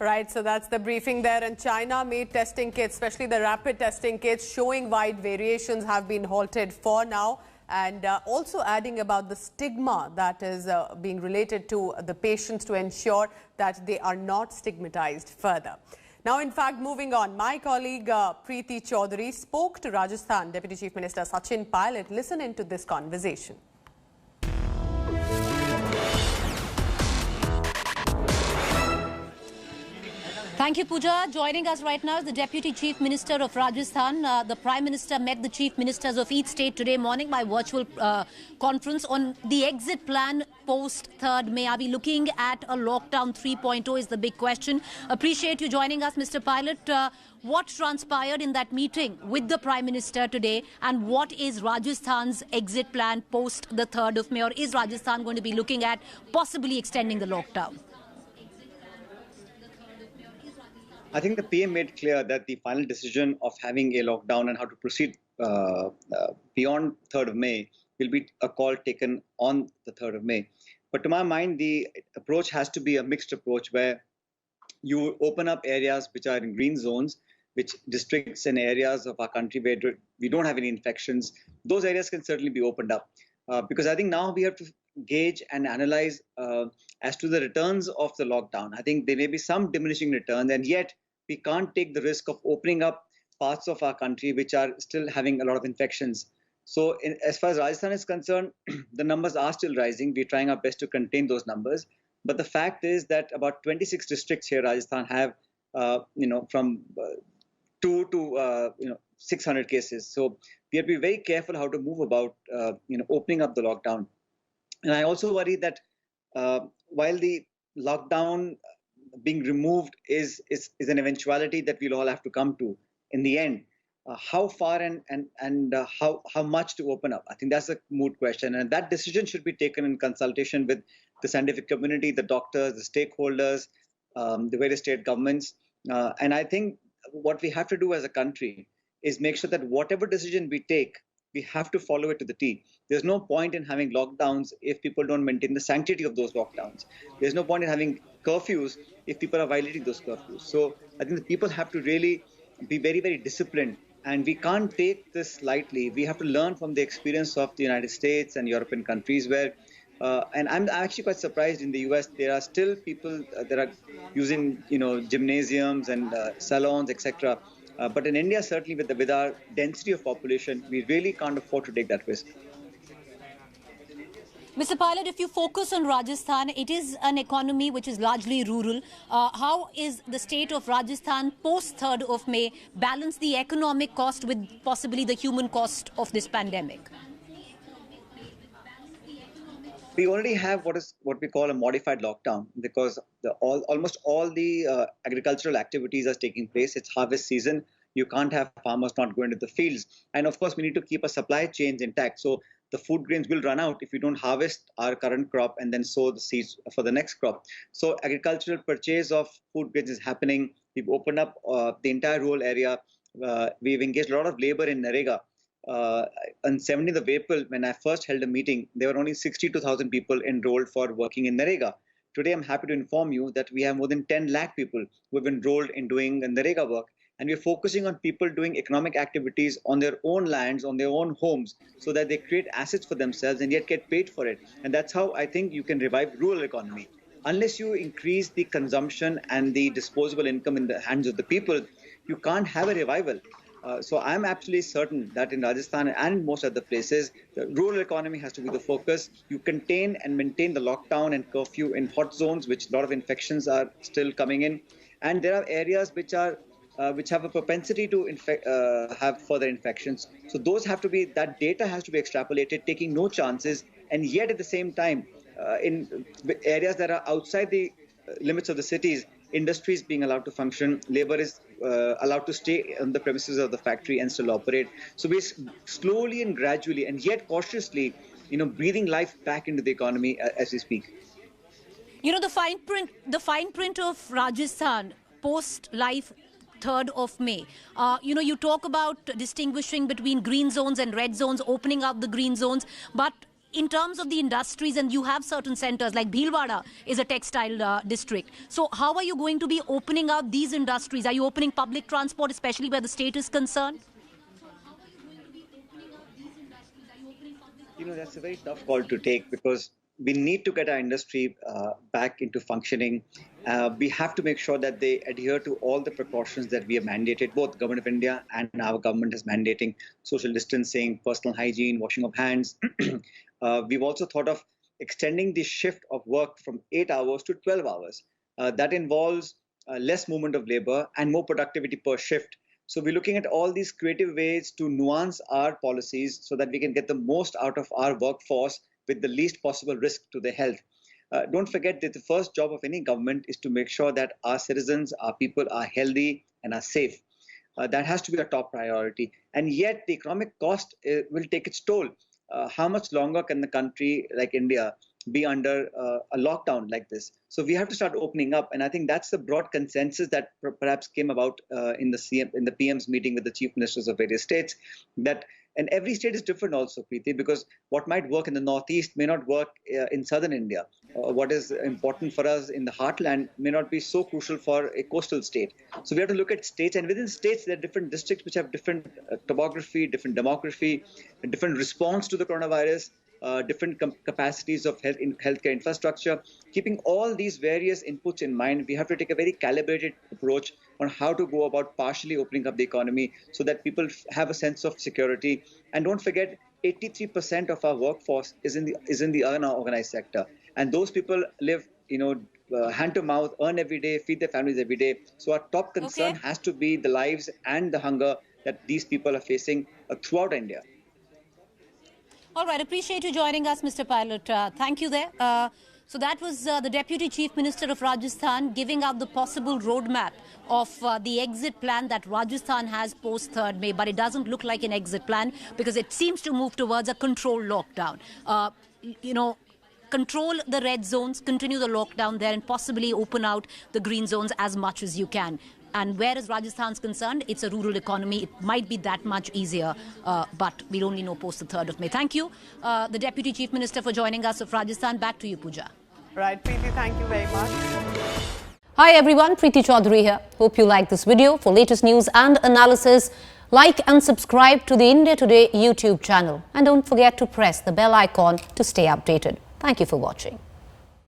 Right, so that's the briefing there. And China-made testing kits, especially the rapid testing kits, showing wide variations, have been halted for now. And also adding about the stigma that is being related to the patients to ensure that they are not stigmatized further. Now, in fact, moving on, my colleague Preeti Chaudhary spoke to Rajasthan Deputy Chief Minister Sachin Pilot. Listen into this conversation. Thank you, Pooja. Joining us right now is the Deputy Chief Minister of Rajasthan. The Prime Minister met the Chief Ministers of each state today morning by virtual conference on the exit plan post 3rd May. Are we looking at a lockdown 3.0 is the big question. Appreciate you joining us, Mr. Pilot. What transpired in that meeting with the Prime Minister today, and what is Rajasthan's exit plan post the 3rd of May? Or is Rajasthan going to be looking at possibly extending the lockdown? I think the PM made clear that the final decision of having a lockdown and how to proceed beyond 3rd of May will be a call taken on the 3rd of May. But to my mind, the approach has to be a mixed approach where you open up areas which are in green zones, which districts and areas of our country where we don't have any infections. Those areas can certainly be opened up because I think now we have to gauge and analyze as to the returns of the lockdown. I think there may be some diminishing returns, and yet we can't take the risk of opening up parts of our country which are still having a lot of infections. So as far as Rajasthan is concerned, the numbers are still rising. We're trying our best to contain those numbers. But the fact is that about 26 districts here, Rajasthan, have, from 2 to 600 cases. So we have to be very careful how to move about, opening up the lockdown. And I also worry that while the lockdown being removed is an eventuality that we'll all have to come to in the end, how far and how much to open up? I think that's a moot question. And that decision should be taken in consultation with the scientific community, the doctors, the stakeholders, the various state governments. And I think what we have to do as a country is make sure that whatever decision we take, we have to follow it to the T. There's no point in having lockdowns if people don't maintain the sanctity of those lockdowns. There's no point in having curfews if people are violating those curfews. So I think the people have to really be very, very disciplined. And we can't take this lightly. We have to learn from the experience of the United States and European countries where, and I'm actually quite surprised in the US, there are still people that are using, gymnasiums and salons, etc. But in India, certainly with our density of population, we really can't afford to take that risk. Mr. Pilot, if you focus on Rajasthan, it is an economy which is largely rural. How is the state of Rajasthan post 3rd of May balance the economic cost with possibly the human cost of this pandemic? We already have what we call a modified lockdown because almost all the agricultural activities are taking place. It's harvest season. You can't have farmers not going to the fields. And of course, we need to keep a supply chain intact. So the food grains will run out if we don't harvest our current crop and then sow the seeds for the next crop. So agricultural purchase of food grains is happening. We've opened up the entire rural area. We've engaged a lot of labor in Narega. On 17th of April, when I first held a meeting, there were only 62,000 people enrolled for working in Narega. Today, I'm happy to inform you that we have more than 10 lakh people who have enrolled in doing Narega work. And we're focusing on people doing economic activities on their own lands, on their own homes, so that they create assets for themselves and yet get paid for it. And that's how I think you can revive rural economy. Unless you increase the consumption and the disposable income in the hands of the people, you can't have a revival. So I'm absolutely certain that in Rajasthan and most other places, the rural economy has to be the focus. You contain and maintain the lockdown and curfew in hot zones, which a lot of infections are still coming in. And there are areas which have a propensity to have further infections. So that data has to be extrapolated, taking no chances. And yet at the same time, in areas that are outside the limits of the cities, industries being allowed to function, labor is allowed to stay on the premises of the factory and still operate. So we're slowly and gradually and yet cautiously, breathing life back into the economy as we speak. The fine print of Rajasthan post life 3rd of May. You talk about distinguishing between green zones and red zones, opening up the green zones, but in terms of the industries, and you have certain centers like Bhilwara is a textile district. So how are you going to be opening up these industries? Are you opening public transport, especially where the state is concerned? You know, that's a very tough call to take because we need to get our industry back into functioning. We have to make sure that they adhere to all the precautions that we have mandated. Both Government of India and our government is mandating social distancing, personal hygiene, washing of hands. We've also thought of extending the shift of work from 8 hours to 12 hours. That involves less movement of labor and more productivity per shift. So we're looking at all these creative ways to nuance our policies so that we can get the most out of our workforce with the least possible risk to their health. Don't forget that the first job of any government is to make sure that our citizens, our people are healthy and are safe. That has to be a top priority. And yet the economic cost will take its toll. How much longer can the country like India be under a lockdown like this? So we have to start opening up. And I think that's the broad consensus that perhaps came about in the PM's meeting with the chief ministers of various states. And every state is different also, Preeti, because what might work in the Northeast may not work in southern India. What is important for us in the heartland may not be so crucial for a coastal state. So we have to look at states, and within states there are different districts which have different topography, different demography, different response to the coronavirus, different capacities of healthcare infrastructure. Keeping all these various inputs in mind, we have to take a very calibrated approach on how to go about partially opening up the economy so that people have a sense of security. And don't forget, 83% of our workforce is in the unorganized sector, and those people live, hand to mouth, earn every day, feed their families every day. So our top concern has to be the lives and the hunger that these people are facing throughout India. All right, appreciate you joining us, Mr. Pilot. Thank you there. So that was the Deputy Chief Minister of Rajasthan giving out the possible roadmap of the exit plan that Rajasthan has post 3rd May. But it doesn't look like an exit plan because it seems to move towards a controlled lockdown. Control the red zones, continue the lockdown there, and possibly open out the green zones as much as you can. And whereas Rajasthan's concerned, it's a rural economy. It might be that much easier, but we'll only know post the 3rd of May. Thank you, the Deputy Chief Minister, for joining us of Rajasthan. Back to you, Pooja. Right, Preeti, thank you very much. Hi everyone, Preeti Chaudhary here. Hope you like this video. For latest news and analysis, like and subscribe to the India Today YouTube channel. And don't forget to press the bell icon to stay updated. Thank you for watching.